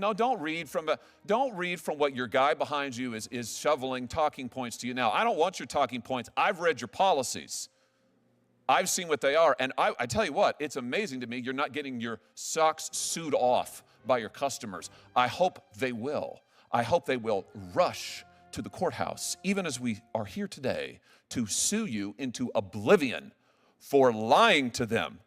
No, don't read from what your guy behind you is shoveling talking points to you now. I don't want your talking points. I've read your policies. I've seen what they are, and I tell you what, it's amazing to me you're not getting your socks sewed off by your customers. I hope they will. I hope they will rush to the courthouse, even as we are here today, to sue you into oblivion for lying to them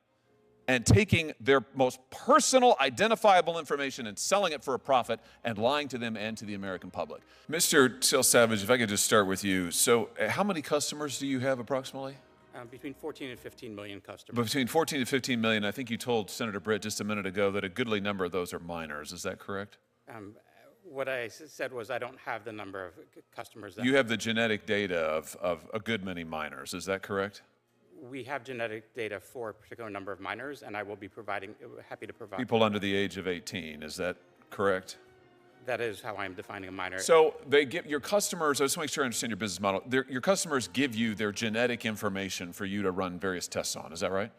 and taking their most personal, identifiable information and selling it for a profit and lying to them and to the American public. Mr. Sales Savage, if I could just start with you. So how many customers do you have approximately? Between 14 and 15 million customers. Between 14 and 15 million. I think you told Senator Britt just a minute ago that a goodly number of those are minors. Is that correct? What I said was I don't have the number of customers. You have the genetic data of a good many minors. Is that correct? We have genetic data for a particular number of minors, and I will be happy to provide. People under the age of 18. Is that correct? That is how I'm defining a minor. So they give your customers, I just want to make sure I understand your business model. Your customers give you their genetic information for you to run various tests on. Is that right?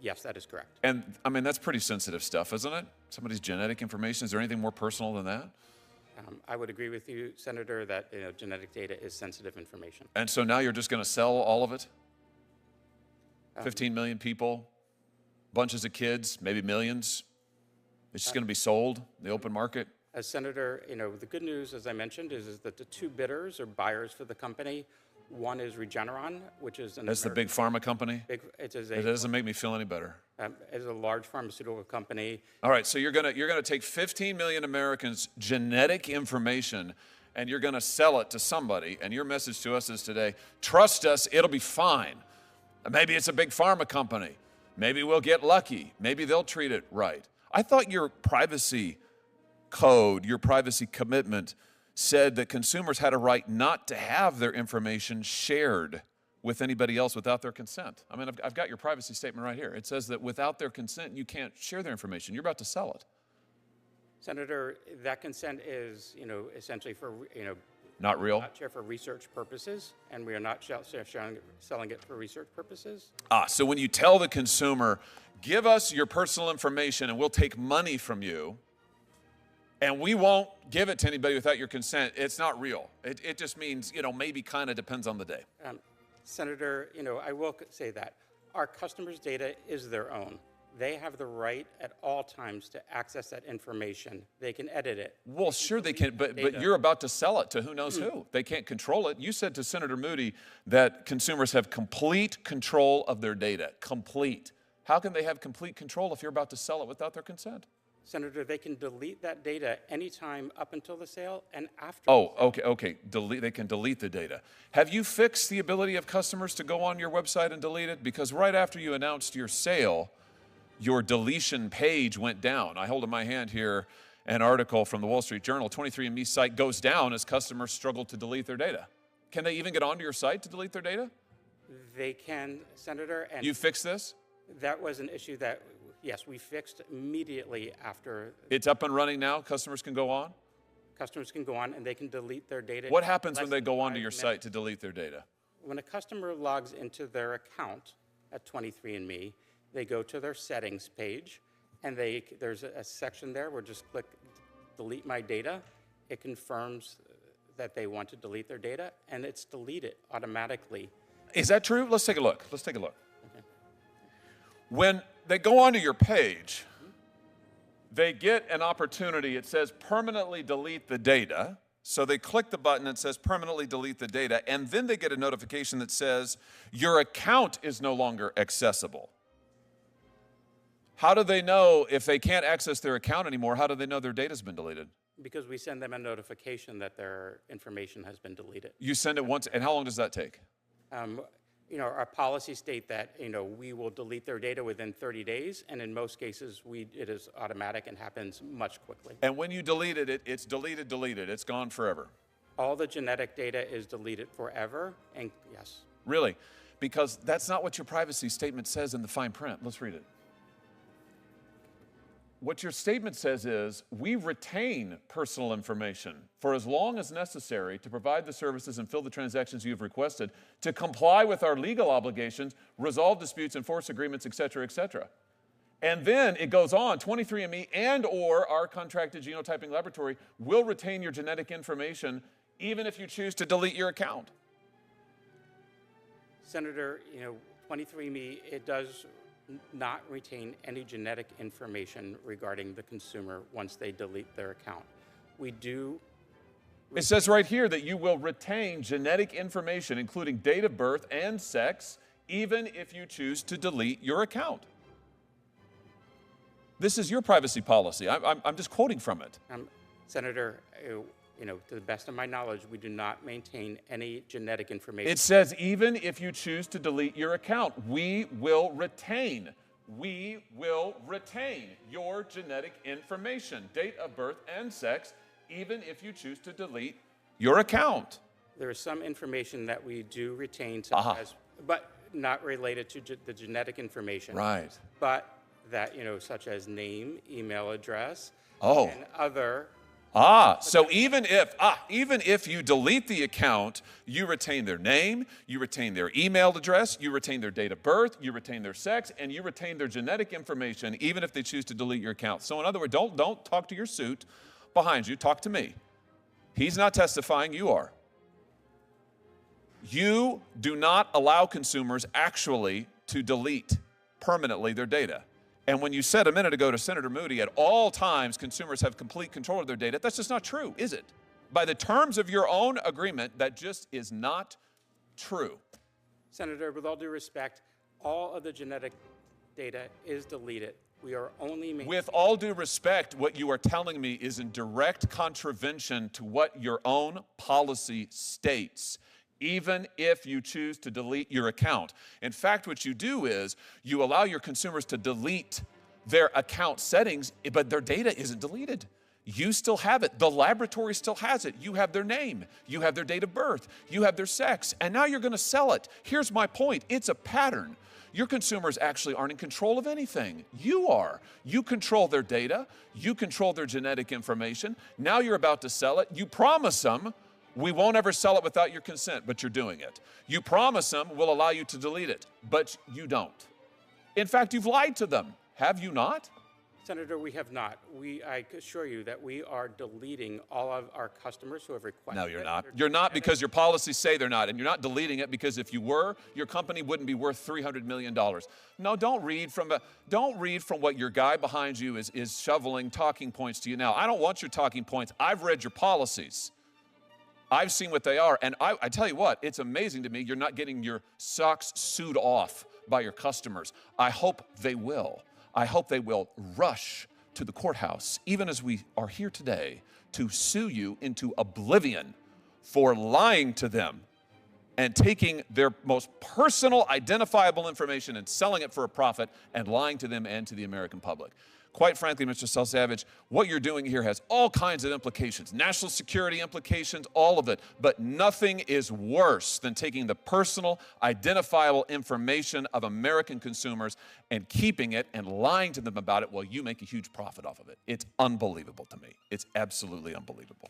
Yes, that is correct. And I mean, that's pretty sensitive stuff, isn't it? Somebody's genetic information. Is there anything more personal than that? I would agree with you, Senator, that genetic data is sensitive information. And so now you're just going to sell all of it? 15 million people, bunches of kids, maybe millions. It's just going to be sold in the open market? As Senator, the good news, as I mentioned, is that the two bidders or buyers for the company, one is Regeneron, which is That's the big pharma company? It doesn't make me feel any better. It's a large pharmaceutical company. All right, so you're gonna take 15 million Americans' genetic information and you're gonna sell it to somebody, and your message to us is today, trust us, it'll be fine. Maybe it's a big pharma company. Maybe we'll get lucky. Maybe they'll treat it right. I thought your privacy code, your privacy commitment said that consumers had a right not to have their information shared with anybody else without their consent. I mean, I've got your privacy statement right here. It says that without their consent, you can't share their information. You're about to sell it. Senator, that consent is, essentially for, not real? Not share for research purposes, and we are not selling it for research purposes. So when you tell the consumer, give us your personal information and we'll take money from you, and we won't give it to anybody without your consent, it's not real. It just means, maybe kind of depends on the day. Senator, I will say that our customers' data is their own. They have the right at all times to access that information. They can edit it. Well, sure they can, but you're about to sell it to who knows who. They can't control it. You said to Senator Moody that consumers have complete control of their data. Complete. How can they have complete control if you're about to sell it without their consent? Senator, they can delete that data anytime up until the sale and after. Oh, okay. They can delete the data. Have you fixed the ability of customers to go on your website and delete it? Because right after you announced your sale, your deletion page went down. I hold in my hand here an article from the Wall Street Journal. 23andMe site goes down as customers struggle to delete their data. Can they even get onto your site to delete their data? They can, Senator. And you fixed this? That was an issue that, yes, we fixed immediately after. It's up and running now? Customers can go on? Customers can go on and they can delete their data. What happens when they go onto your site to delete their data? When a customer logs into their account at 23andMe, they go to their settings page, and there's a section there where just click delete my data. It confirms that they want to delete their data, and it's deleted automatically. Is that true? Let's take a look. Okay. When they go onto your page, they get an opportunity. It says permanently delete the data. So they click the button that says permanently delete the data, and then they get a notification that says your account is no longer accessible. How do they know if they can't access their account anymore? How do they know their data's been deleted? Because we send them a notification that their information has been deleted. You send it once, and how long does that take? Our policies state that, we will delete their data within 30 days, and in most cases, it is automatic and happens much quickly. And when you delete it, it's deleted. It's gone forever. All the genetic data is deleted forever, and yes. Really? Because that's not what your privacy statement says in the fine print. Let's read it. What your statement says is, we retain personal information for as long as necessary to provide the services and fill the transactions you have requested, to comply with our legal obligations, resolve disputes, enforce agreements, et cetera, et cetera. And then it goes on, 23andMe and or our contracted genotyping laboratory will retain your genetic information even if you choose to delete your account. Senator, 23andMe, it does not retain any genetic information regarding the consumer once they delete their account. We do. It says right here that you will retain genetic information, including date of birth and sex, even if you choose to delete your account. This is your privacy policy. I'm just quoting from it. Senator, to the best of my knowledge, we do not maintain any genetic information. It says even if you choose to delete your account, we will retain your genetic information, date of birth and sex, even if you choose to delete your account. There is some information that we do retain, such as, but not related to the genetic information. Right. But that, such as name, email address, and other. So even if you delete the account, you retain their name, you retain their email address, you retain their date of birth, you retain their sex, and you retain their genetic information, even if they choose to delete your account. So in other words, don't talk to your suit behind you, talk to me. He's not testifying, you are. You do not allow consumers actually to delete permanently their data. And when you said a minute ago to Senator Moody, at all times consumers have complete control of their data, that's just not true, is it? By the terms of your own agreement, that just is not true. Senator, with all due respect, all of the genetic data is deleted. We are only making... With all due respect, what you are telling me is in direct contravention to what your own policy states, even if you choose to delete your account. In fact, what you do is you allow your consumers to delete their account settings, but their data isn't deleted. You still have it. The laboratory still has it. You have their name. You have their date of birth. You have their sex. And now you're going to sell it. Here's my point. It's a pattern. Your consumers actually aren't in control of anything. You are. You control their data. You control their genetic information. Now you're about to sell it. You promise them, we won't ever sell it without your consent, but you're doing it. You promise them we'll allow you to delete it, but you don't. In fact, you've lied to them. Have you not? Senator, we have not. I assure you that we are deleting all of our customers who have requested. No, you're not. You're not, because your policies say they're not, and you're not deleting it because if you were, your company wouldn't be worth $300 million. No, don't read from what your guy behind you is shoveling talking points to you now. I don't want your talking points. I've read your policies. I've seen what they are, and I tell you what, it's amazing to me you're not getting your socks sewed off by your customers. I hope they will. I hope they will rush to the courthouse, even as we are here today, to sue you into oblivion for lying to them and taking their most personal, identifiable information and selling it for a profit and lying to them and to the American public. Quite frankly, Mr. Salsavage, what you're doing here has all kinds of implications, national security implications, all of it, but nothing is worse than taking the personal, identifiable information of American consumers and keeping it and lying to them about it while you make a huge profit off of it. It's unbelievable to me. It's absolutely unbelievable.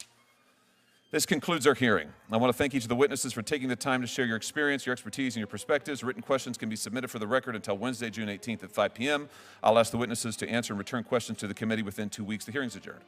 This concludes our hearing. I want to thank each of the witnesses for taking the time to share your experience, your expertise, and your perspectives. Written questions can be submitted for the record until Wednesday, June 18th at 5 p.m. I'll ask the witnesses to answer and return questions to the committee within 2 weeks. The hearing's adjourned.